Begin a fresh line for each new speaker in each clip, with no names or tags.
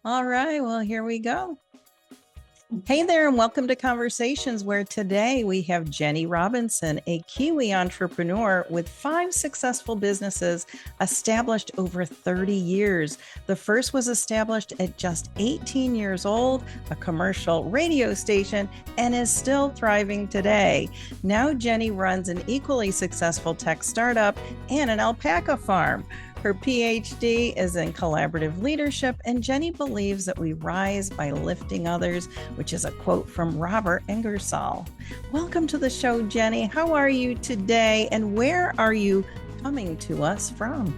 All right, well, here we go. Hey there, and welcome to Conversations, where today we have Jenny Robinson, a Kiwi entrepreneur with 5 successful businesses established over 30 years. The first was established at just 18 years old, a commercial radio station, and is still thriving today. Now, Jenny runs an equally successful tech startup and an alpaca farm. Her PhD is in collaborative leadership, and Jenny believes that we rise by lifting others, which is a quote from Robert Ingersoll. Welcome to the show, Jenny. How are you today, and where are you coming to us from?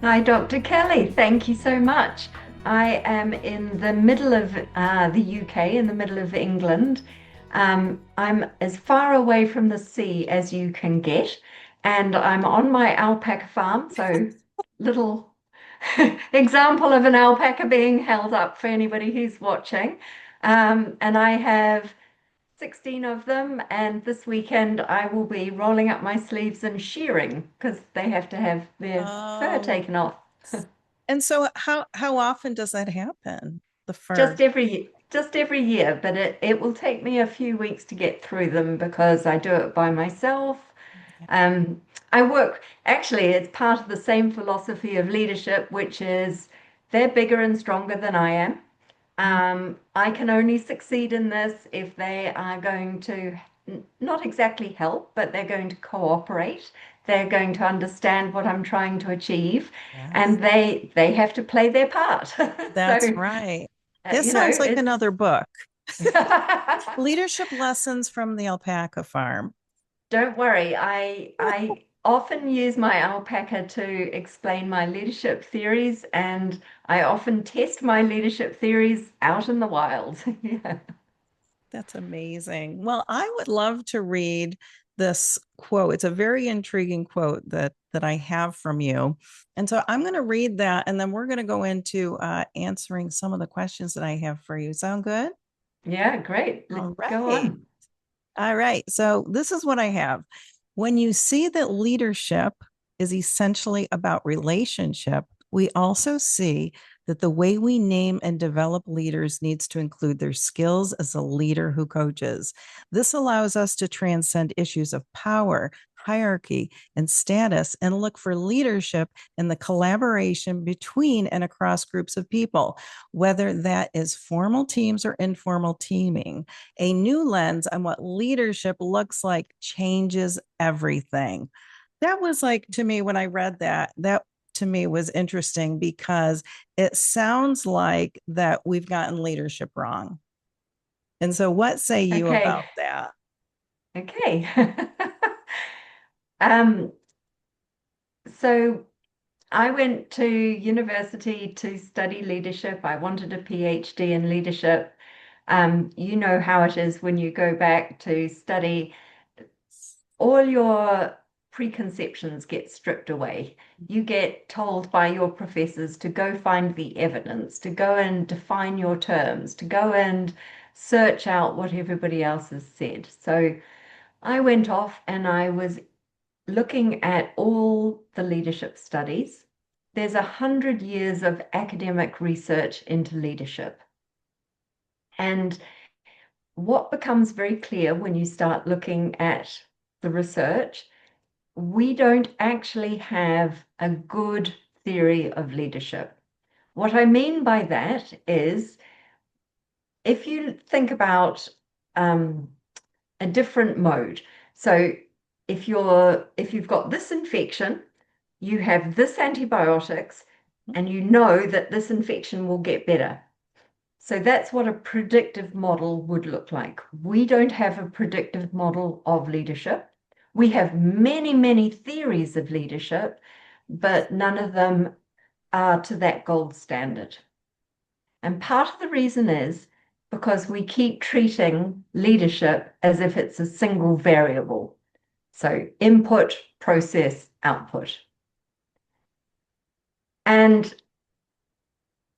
Hi, Dr. Kelly. Thank you so much. I am in the middle of the UK, in the middle of England. I'm as far away from the sea as you can get, and I'm on my alpaca farm. So, little example of an alpaca being held up for anybody who's watching. And I have 16 of them, and this weekend I will be rolling up my sleeves and shearing because they have to have their fur
Oh,
taken off.
and so how often does that happen? The fur?
Just every year, but it will take me a few weeks to get through them because I do it by myself. Um, I work, actually, it's part of the same philosophy of leadership, which is they're bigger and stronger than I am. I can only succeed in this if they are going to not exactly help, but they're going to cooperate. They're going to understand what I'm trying to achieve,
Yes,
and they have to play their part.
that's
So,
right. This sounds like
it's
another book. Leadership lessons from the alpaca farm.
don't worry. I often use my alpaca to explain my leadership theories, and I often test my leadership theories out in the wild. Yeah.
That's amazing. Well, I would love to read this quote. It's a very intriguing quote that I have from you. And so I'm going to read that, and then we're going to go into answering some of the questions that I have for you. Sound good?
Yeah, great.
All
Go
right.
on.
All right. So this is what I have. When you see that leadership is essentially about relationship, we also see that the way we name and develop leaders needs to include their skills as a leader who coaches. This allows us to transcend issues of power, hierarchy, and status and look for leadership in the collaboration between and across groups of people, whether that is formal teams or informal teaming. A new lens on what leadership looks like changes everything. That was like, to me, when I read that to me was interesting because it sounds like that we've gotten leadership wrong. And so, what say you
Okay.
about that?
Okay. Um, so I went to university to study leadership. I wanted a PhD in leadership. You know how it is when you go back to study, all your preconceptions get stripped away. You get told by your professors to go find the evidence, to go and define your terms, to go and search out what everybody else has said. So I went off and I was looking at all the leadership studies. There's 100 years of academic research into leadership. And what becomes very clear when you start looking at the research, we don't actually have a good theory of leadership. What I mean by that is if you think about a different mode. So if you've got this infection, you have this antibiotics, and you know that this infection will get better. So that's what a predictive model would look like. We don't have a predictive model of leadership. We have many, many theories of leadership, but none of them are to that gold standard. And part of the reason is because we keep treating leadership as if it's a single variable. So input, process, output. And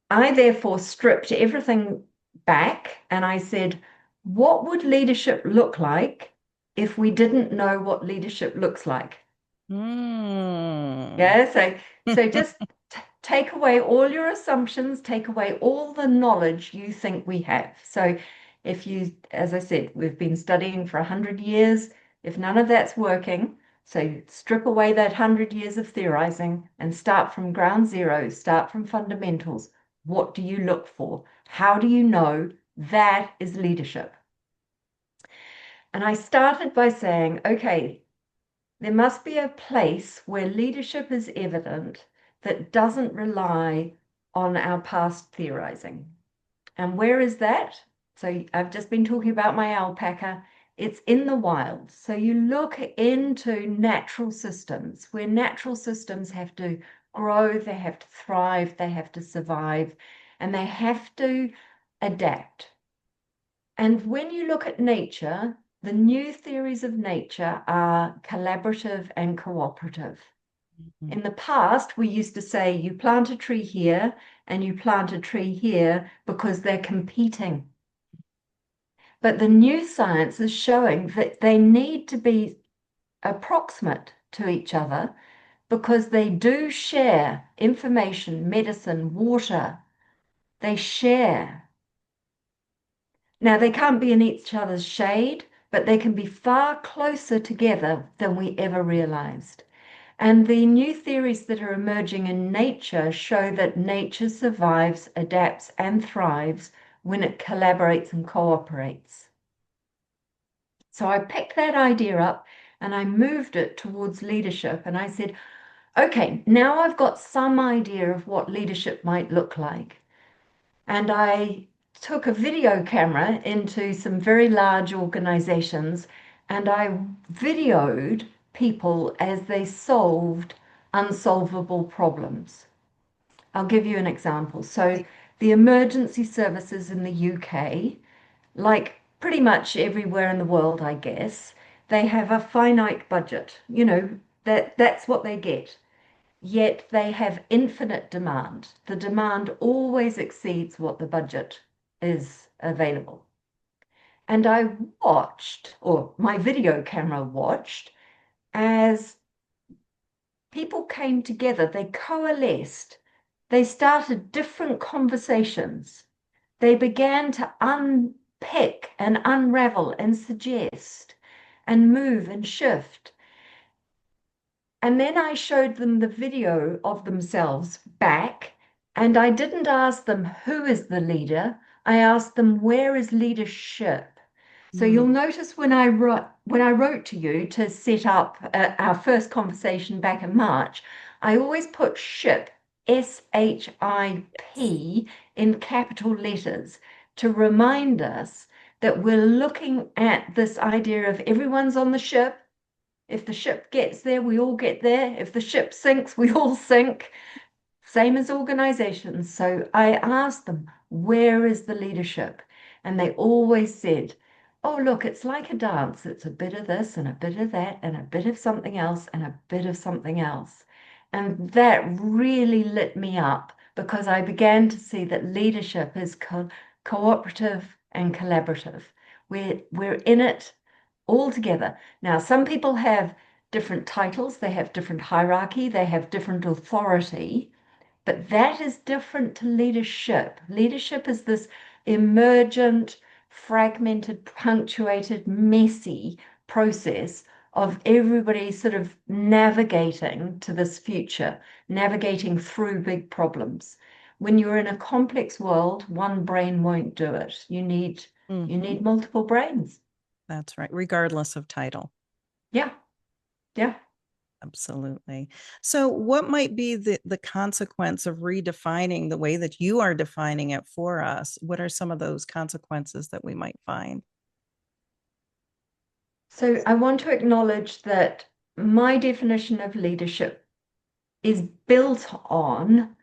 I therefore stripped everything back and I said, what would leadership look like if we didn't know what leadership looks like?
Mm.
Yeah, so just take away all your assumptions, take away all the knowledge you think we have. So if you, as I said, we've been studying for 100 years, if none of that's working, so strip away that 100 years of theorizing and start from ground zero, start from fundamentals. What do you look for? How do you know that is leadership? And I started by saying, okay, there must be a place where leadership is evident that doesn't rely on our past theorizing. And where is that? So I've just been talking about my alpaca. It's in the wild. So you look into natural systems where natural systems have to grow, they have to thrive, they have to survive, and they have to adapt. And when you look at nature, the new theories of nature are collaborative and cooperative.
Mhm.
In the past, we used to say you plant a tree here and you plant a tree here because they're competing. But the new science is showing that they need to be approximate to each other because they do share information, medicine, water. They share. Now, they can't be in each other's shade, but they can be far closer together than we ever realized. And the new theories that are emerging in nature show that nature survives, adapts, and thrives when it collaborates and cooperates. So I picked that idea up and I moved it towards leadership. And I said, okay, now I've got some idea of what leadership might look like. And I took a video camera into some very large organizations and I videoed people as they solved unsolvable problems. I'll give you an example. So, the emergency services in the UK, like pretty much everywhere in the world, I guess, they have a finite budget. That's what they get. Yet they have infinite demand. The demand always exceeds what the budget is available. And I watched, or my video camera watched, as people came together, they coalesced, they started different conversations. They began to unpick and unravel and suggest and move and shift. And then I showed them the video of themselves back, and I didn't ask them who is the leader. I asked them where is leadership. So you'll
Mm.
notice when I wrote to you to set up our first conversation back in March, I always put ship, SHIP, in capital letters to remind us that we're looking at this idea of everyone's on the ship. If the ship gets there, we all get there. If the ship sinks, we all sink. Same as organizations. So I asked them, where is the leadership? And they always said, oh, look, it's like a dance. It's a bit of this and a bit of that and a bit of something else and a bit of something else. And that really lit me up because I began to see that leadership is cooperative and collaborative. We're in it all together. Now, some people have different titles, they have different hierarchy, they have different authority, but that is different to leadership. Leadership is this emergent, fragmented, punctuated, messy process of everybody sort of navigating to this future, navigating through big problems. When you're in a complex world, one brain won't do it. You
Mhm.
need multiple brains.
That's right, regardless of title.
Yeah, yeah.
Absolutely. So, what might be the consequence of redefining the way that you are defining it for us? What are some of those consequences that we might find?
So I want to acknowledge that my definition of leadership is built on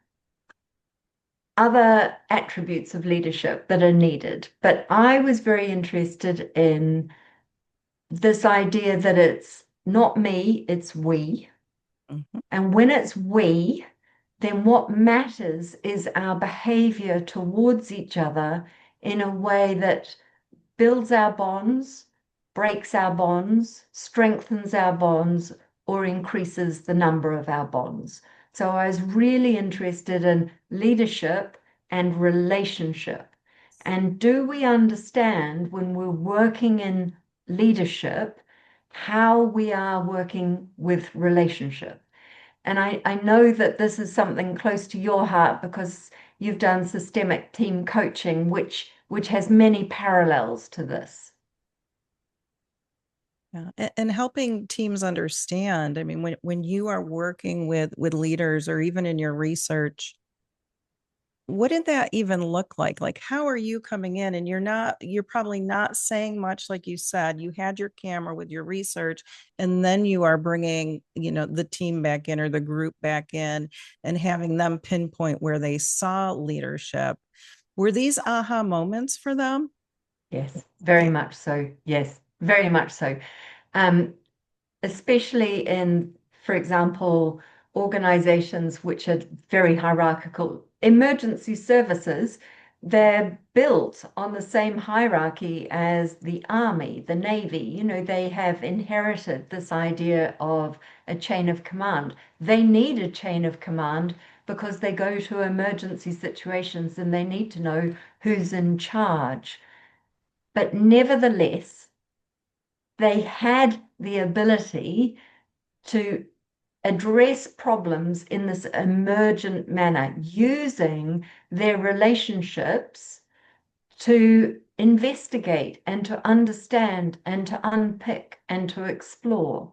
other attributes of leadership that are needed. But I was very interested in this idea that it's not me, it's we.
Mhm.
And when it's we, then what matters is our behavior towards each other in a way that builds our bonds, breaks our bonds, strengthens our bonds, or increases the number of our bonds. So I was really interested in leadership and relationship. And do we understand when we're working in leadership how we are working with relationship? And I know that this is something close to your heart because you've done systemic team coaching, which has many parallels to this.
Yeah. And helping teams understand. I mean, when you are working with leaders or even in your research, what did that even look like? Like, how are you coming in and you're probably not saying much, like you said, you had your camera with your research, and then you are bringing, the team back in or the group back in and having them pinpoint where they saw leadership. Were these aha moments for them?
Yes, very much so. Yes, very much so. Um, Especially in, for example, organizations which are very hierarchical. Emergency services, they're built on the same hierarchy as the army, the navy. They have inherited this idea of a chain of command. They need a chain of command because they go to emergency situations and they need to know who's in charge. But nevertheless, they had the ability to address problems in this emergent manner using their relationships to investigate and to understand and to unpick and to explore.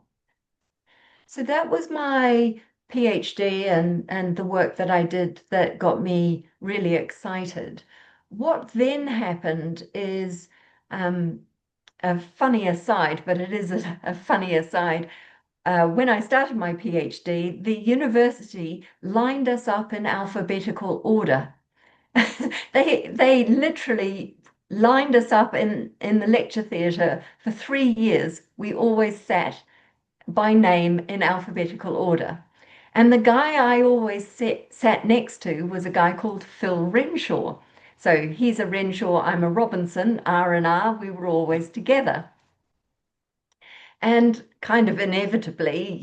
So that was my PhD and the work that I did that got me really excited. What then happened is a funny aside, but it is a funny aside. When I started my PhD, the university lined us up in alphabetical order. They literally lined us up in the lecture theatre for 3 years. We always sat by name in alphabetical order. And the guy I always sat next to was a guy called Phil Renshaw. So he's a Renshaw, I'm a Robinson, R and R, we were always together. And kind of inevitably,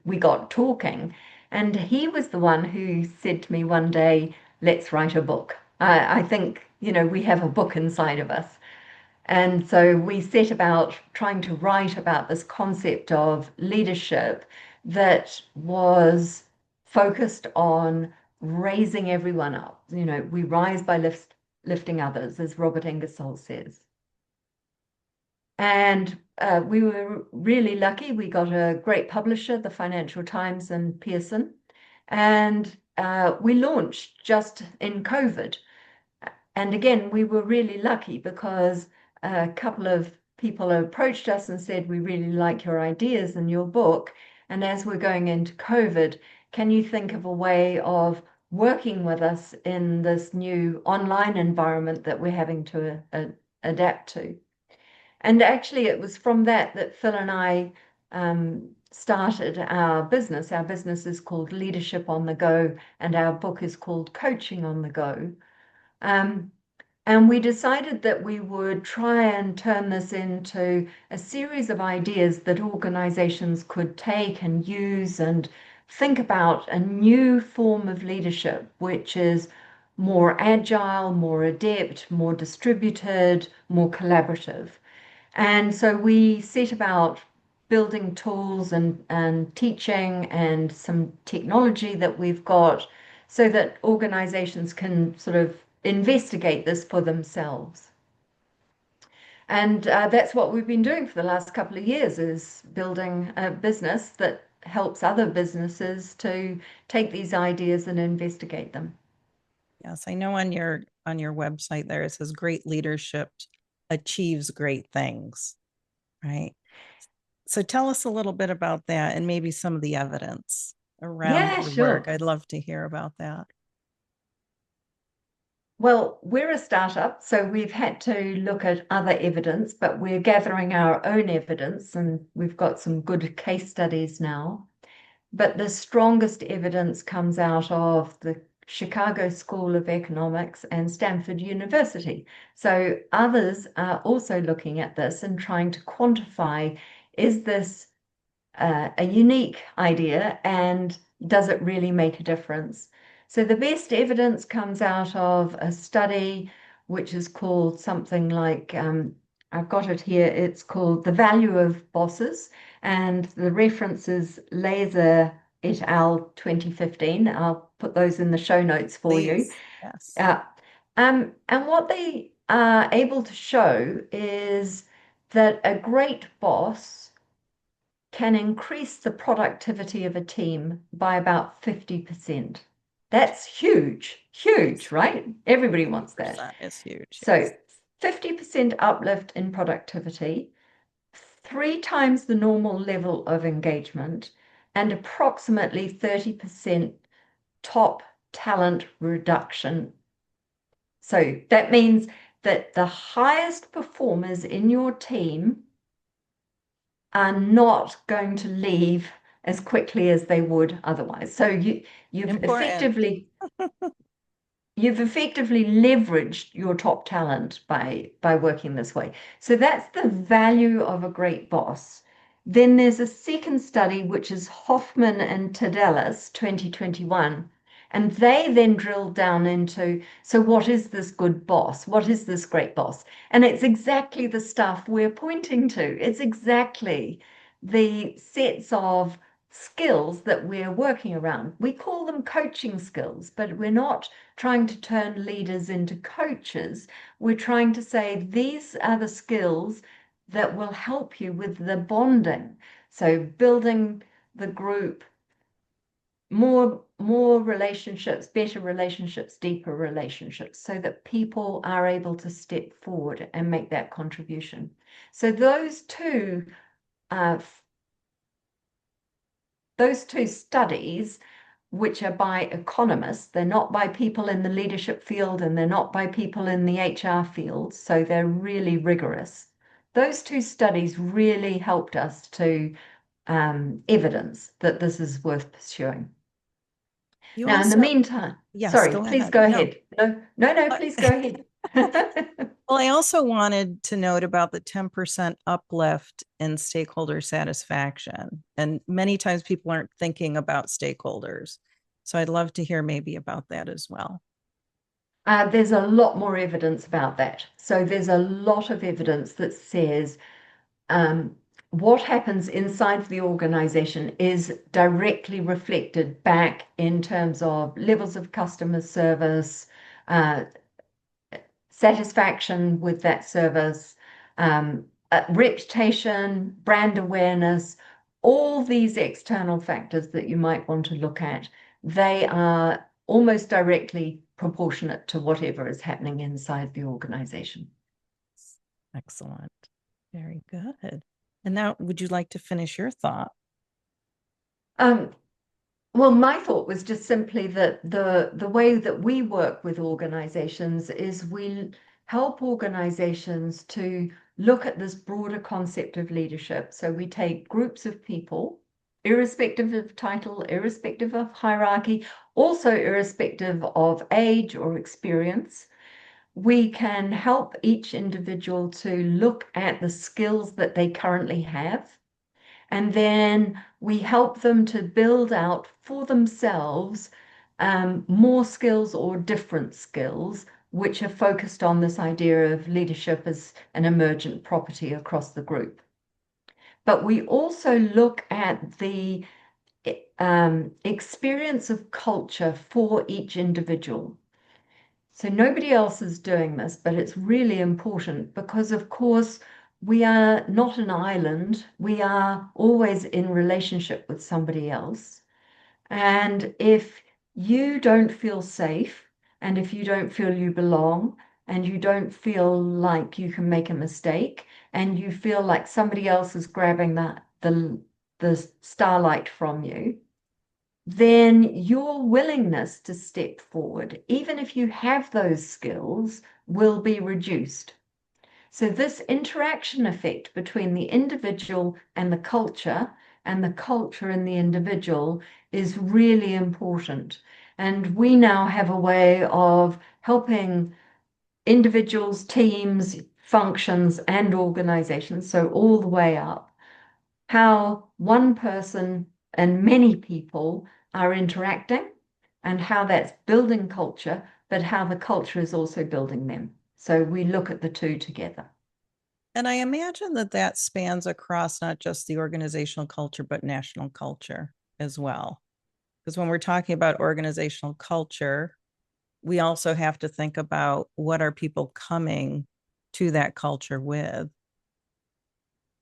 we got talking. And he was the one who said to me one day, let's write a book. I think, we have a book inside of us. And so we set about trying to write about this concept of leadership that was focused on raising everyone up. We rise by lifting others, as Robert Ingersoll says. And we were really lucky. We got a great publisher, the Financial Times and Pearson. And we launched just in COVID. And again, we were really lucky because a couple of people approached us and said, we really like your ideas and your book. And as we're going into COVID, can you think of a way of working with us in this new online environment that we're having to adapt to? And actually, it was from that Phil and I started our business. Our business is called Leadership on the Go, and our book is called Coaching on the Go. And we decided that we would try and turn this into a series of ideas that organizations could take and use and think about a new form of leadership, which is more agile, more adept, more distributed, more collaborative. And so we set about building tools and teaching and some technology that we've got so that organizations can sort of investigate this for themselves. And that's what we've been doing for the last couple of years is building a business that helps other businesses to take these ideas and investigate them.
Yes, I know on your website there it says great leadership achieves great things, right? So tell us a little bit about that and maybe some of the evidence around
Yeah,
your work.
sure.
I'd love to hear about that.
Well, we're a startup, so we've had to look at other evidence, but we're gathering our own evidence, and we've got some good case studies now. But the strongest evidence comes out of the Chicago School of Economics and Stanford University. So others are also looking at this and trying to quantify, is this a unique idea and does it really make a difference? So the best evidence comes out of a study which is called something like, I've got it here, it's called The Value of Bosses, and the reference is Laser et al. 2015. I'll put those in the show notes for you.
Please. Yes.
Uh, and what they are able to show is that a great boss can increase the productivity of a team by about 50%. That's huge, huge,
Yes.
right? Everybody wants that.
50% is huge.
So
Yes.
50% uplift in productivity, 3 times the normal level of engagement, and approximately 30% top talent reduction. So that means that the highest performers in your team are not going to leave as quickly as they would otherwise. So you've
Important.
effectively you've effectively leveraged your top talent by working this way. So that's the value of a great boss. Then there's a second study, which is Hoffman and Tadelis 2021. And they then drilled down into, so what is this good boss? What is this great boss? And it's exactly the stuff we're pointing to. It's exactly the sets of skills that we're working around. We call them coaching skills, but we're not trying to turn leaders into coaches. We're trying to say these are the skills that will help you with the bonding. So building the group, more relationships, better relationships, deeper relationships, so that people are able to step forward and make that contribution. So uh, those two studies, which are by economists, they're not by people in the leadership field and they're not by people in the HR field, so they're really rigorous. Those two studies really helped us to evidence that this is worth pursuing.
You
Now, in the
also,
meantime,
yes,
sorry,
go
please
ahead.
go
No.
ahead. No, please go ahead.
Well, I also wanted to note about the 10% uplift in stakeholder satisfaction. And many times people aren't thinking about stakeholders. So I'd love to hear maybe about that as well.
There's a lot more evidence about that. So there's a lot of evidence that says um, what happens inside the organization is directly reflected back in terms of levels of customer service, uh, satisfaction with that service, reputation, brand awareness, all these external factors that you might want to look at, they are almost directly proportionate to whatever is happening inside the organization.
Excellent. Very good. And now, would you like to finish your thought?
Um, Well, my thought was just simply that the way that we work with organizations is we help organizations to look at this broader concept of leadership. So we take groups of people, irrespective of title, irrespective of hierarchy, also irrespective of age or experience. We can help each individual to look at the skills that they currently have, and then we help them to build out for themselves more skills or different skills, which are focused on this idea of leadership as an emergent property across the group. But we also look at the experience of culture for each individual. So nobody else is doing this, but it's really important because, of course, we are not an island. We are always in relationship with somebody else. And if you don't feel safe, and if you don't feel you belong, and you don't feel like you can make a mistake, and you feel like somebody else is grabbing the starlight from you, then your willingness to step forward, even if you have those skills, will be reduced. So, this interaction effect between the individual and the culture and the individual is really important. And we now have a way of helping individuals, teams, functions, and organizations, so all the way up, how one person and many people are interacting and how that's building culture, but how the culture is also building them. So we look at the two together.
And I imagine that that spans across not just the organizational culture, but national culture as well. Because when we're talking about organizational culture, we also have to think about what are people coming to that culture with.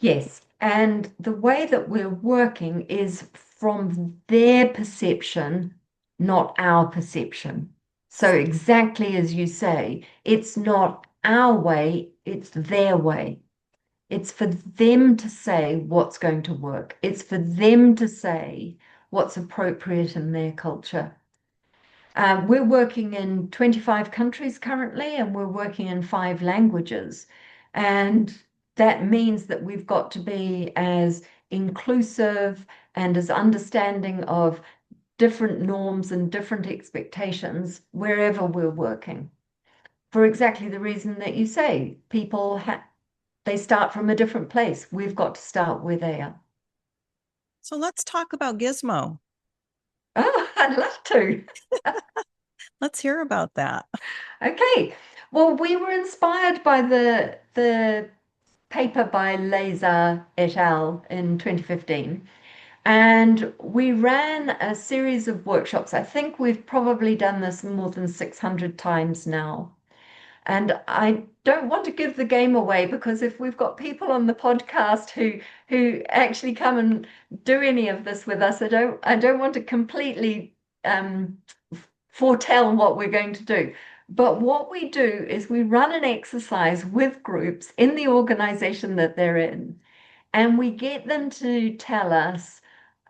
Yes, and the way that we're working is from their perception, not our perception. So, exactly as you say, it's not our way, it's their way. It's for them to say what's going to work, it's for them to say what's appropriate in their culture. We're working in 25 countries currently, and we're working in 5 languages. And that means that we've got to be as inclusive and as understanding of different norms and different expectations wherever we're working. For exactly the reason that you say, they start from a different place. We've got to start where they are.
So let's talk about Gizmo.
Oh, I'd love to.
Let's hear about that.
Okay. Well, we were inspired by the paper by Laser et al. In 2015. And we ran a series of workshops. I think we've probably done this more than 600 times now. And I don't want to give the game away because if we've got people on the podcast who actually come and do any of this with us, I don't want to completely um, foretell what we're going to do. But what we do is we run an exercise with groups in the organization that they're in, and we get them to tell us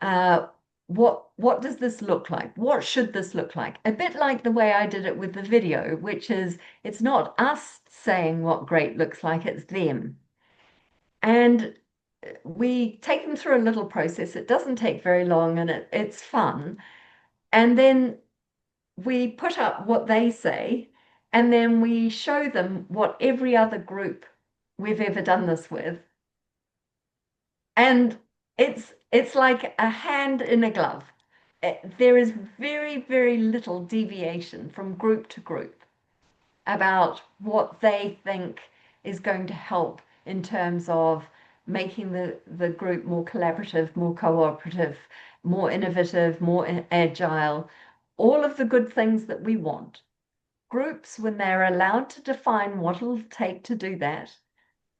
uh, what does this look like? What should this look like? A bit like the way I did it with the video, which is it's not us saying what great looks like, it's them. And we take them through a little process. It doesn't take very long and it's fun. And then we put up what they say, and then we show them what every other group we've ever done this with. And it's like a hand in a glove. There is very, very little deviation from group to group about what they think is going to help in terms of making the group more collaborative, more cooperative, more innovative, more agile, all of the good things that we want. Groups, when they're allowed to define what it'll take to do that,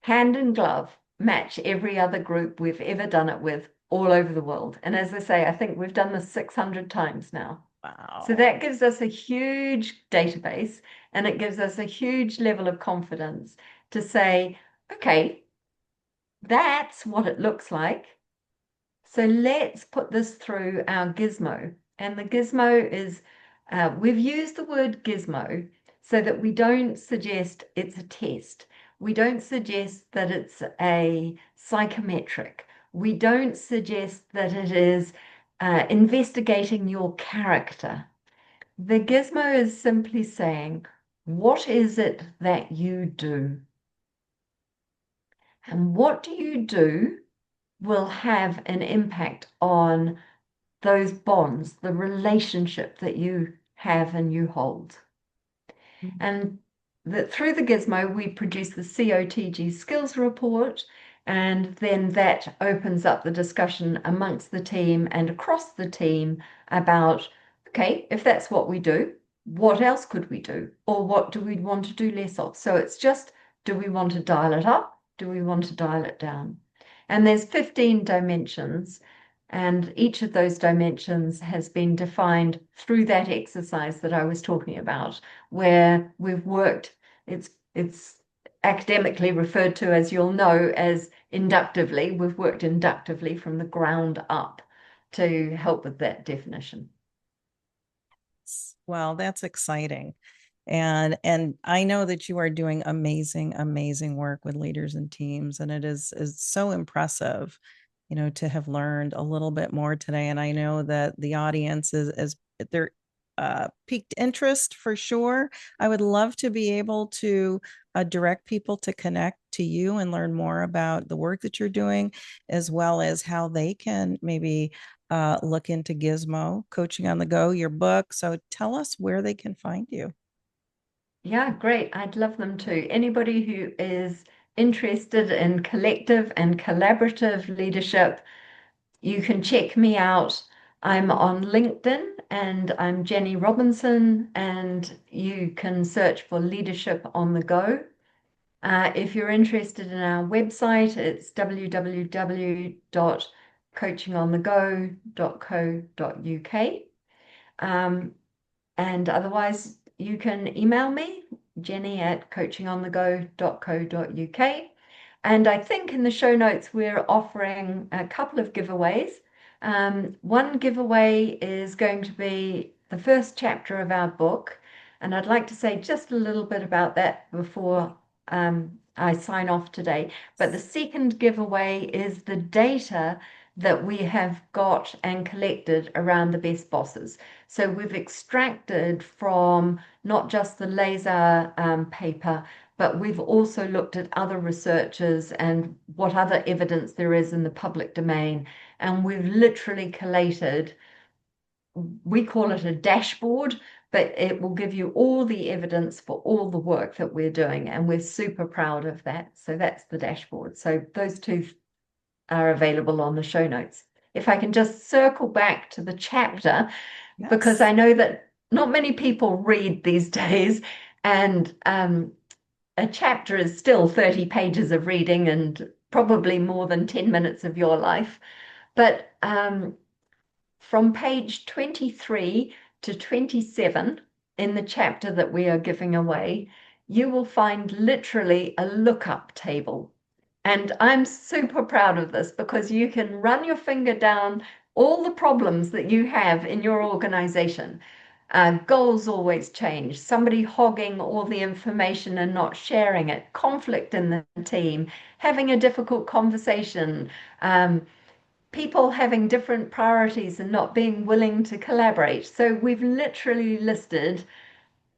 hand in glove, match every other group we've ever done it with all over the world. And as I say, I think we've done this 600 times now. So
Wow.
that gives us a huge database and it gives us a huge level of confidence to say, okay, that's what it looks like. So let's put this through our gizmo. And the gizmo is, we've used the word gizmo so that we don't suggest it's a test. We don't suggest that it's a psychometric. We don't suggest that it is investigating your character. The gizmo is simply saying, what is it that you do? And what do you do will have an impact on those bonds, the relationship that you have and you hold. And that through the gizmo, we produce the COTG skills report, and then that opens up the discussion amongst the team and across the team about, okay, if that's what we do, what else could we do? Or what do we want to do less of? So it's just, do we want to dial it up? Do we want to dial it down? And there's 15 dimensions, and each of those dimensions has been defined through that exercise that I was talking about, where we've worked, it's academically referred to, as you'll know, as inductively. We've worked inductively from the ground up to help with that definition.
Well, that's exciting. And I know that you are doing amazing, amazing work with leaders and teams. And it is so impressive, to have learned a little bit more today. And I know that the audience is they're piqued interest for sure. I would love to be able to direct people to connect to you and learn more about the work that you're doing, as well as how they can maybe look into Gizmo, Coaching on the Go, your book. So tell us where they can find you.
Yeah, great. I'd love them to. Anybody who is interested in collective and collaborative leadership, you can check me out. I'm on LinkedIn and I'm Jenny Robinson, and you can search for Leadership on the Go. If you're interested in our website, it's www.coachingonthego.co.uk. And otherwise, you can email me, jenny@coachingonthego.co.uk. And I think in the show notes, we're offering a couple of giveaways. One giveaway is going to be the first chapter of our book. And I'd like to say just a little bit about that before I sign off today. But the second giveaway is the data that we have got and collected around the best bosses. So we've extracted from not just the laser paper, but we've also looked at other researchers and what other evidence there is in the public domain. And we've literally collated, we call it a dashboard, but it will give you all the evidence for all the work that we're doing. And we're super proud of that. So that's the dashboard. So those two are available on the show notes. If I can just circle back to the chapter,
Yes.
because I know that not many people read these days, and a chapter is still 30 pages of reading and probably more than 10 minutes of your life. But from page 23 to 27 in the chapter that we are giving away, you will find literally a lookup table. And I'm super proud of this because you can run your finger down all the problems that you have in your organization. Goals always change, somebody hogging all the information and not sharing it, conflict in the team, having a difficult conversation, people having different priorities and not being willing to collaborate. So we've literally listed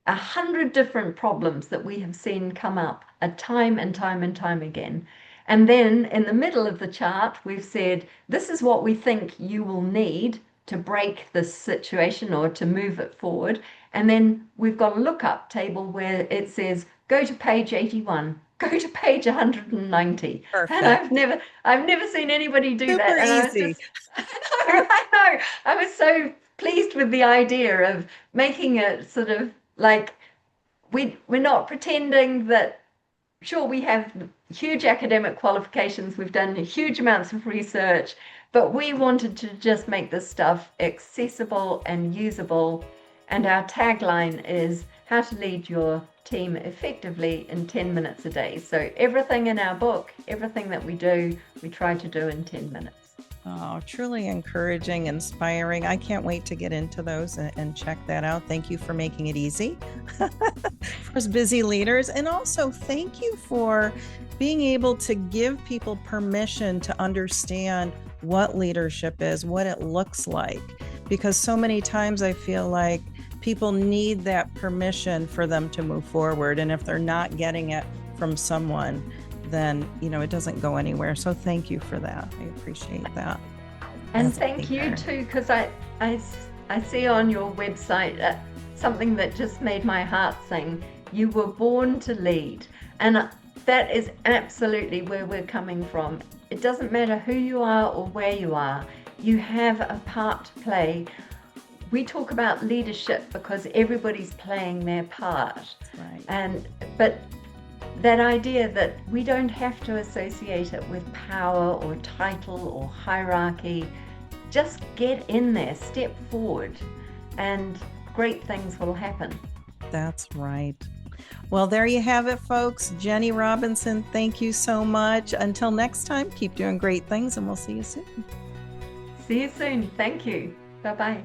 100 different problems that we have seen come up a time and time and time again. And then in the middle of the chart, we've said, this is what we think you will need to break this situation or to move it forward. And then we've got a lookup table where it says, go to page 81, go to page 190.
Perfect.
And I've never seen anybody do
Super
that. And I was
easy.
just, I know, I was so pleased with the idea of making it sort of like we're not pretending that, sure, we have huge academic qualifications, we've done huge amounts of research, but we wanted to just make this stuff accessible and usable. And our tagline is how to lead your team effectively in 10 minutes a day. So everything in our book, everything that we do, we try to do in 10 minutes.
Oh, truly encouraging, inspiring. I can't wait to get into those and check that out. Thank you for making it easy for us busy leaders. And also thank you for being able to give people permission to understand what leadership is, what it looks like. Because so many times I feel like people need that permission for them to move forward. And if they're not getting it from someone, then it doesn't go anywhere. So thank you for that. I appreciate that.
And thank you too, because I see on your website something that just made my heart sing. You were born to lead, and that is absolutely where we're coming from. It doesn't matter who you are or where you are. You have a part to play. We talk about leadership because everybody's playing their part.
Right.
But that idea that we don't have to associate it with power or title or hierarchy. Just get in there, step forward, and great things will happen.
That's right. Well, there you have it, folks. Jenny Robinson, thank you so much. Until next time, keep doing great things, and we'll see you soon.
See you soon. Thank you. Bye-bye.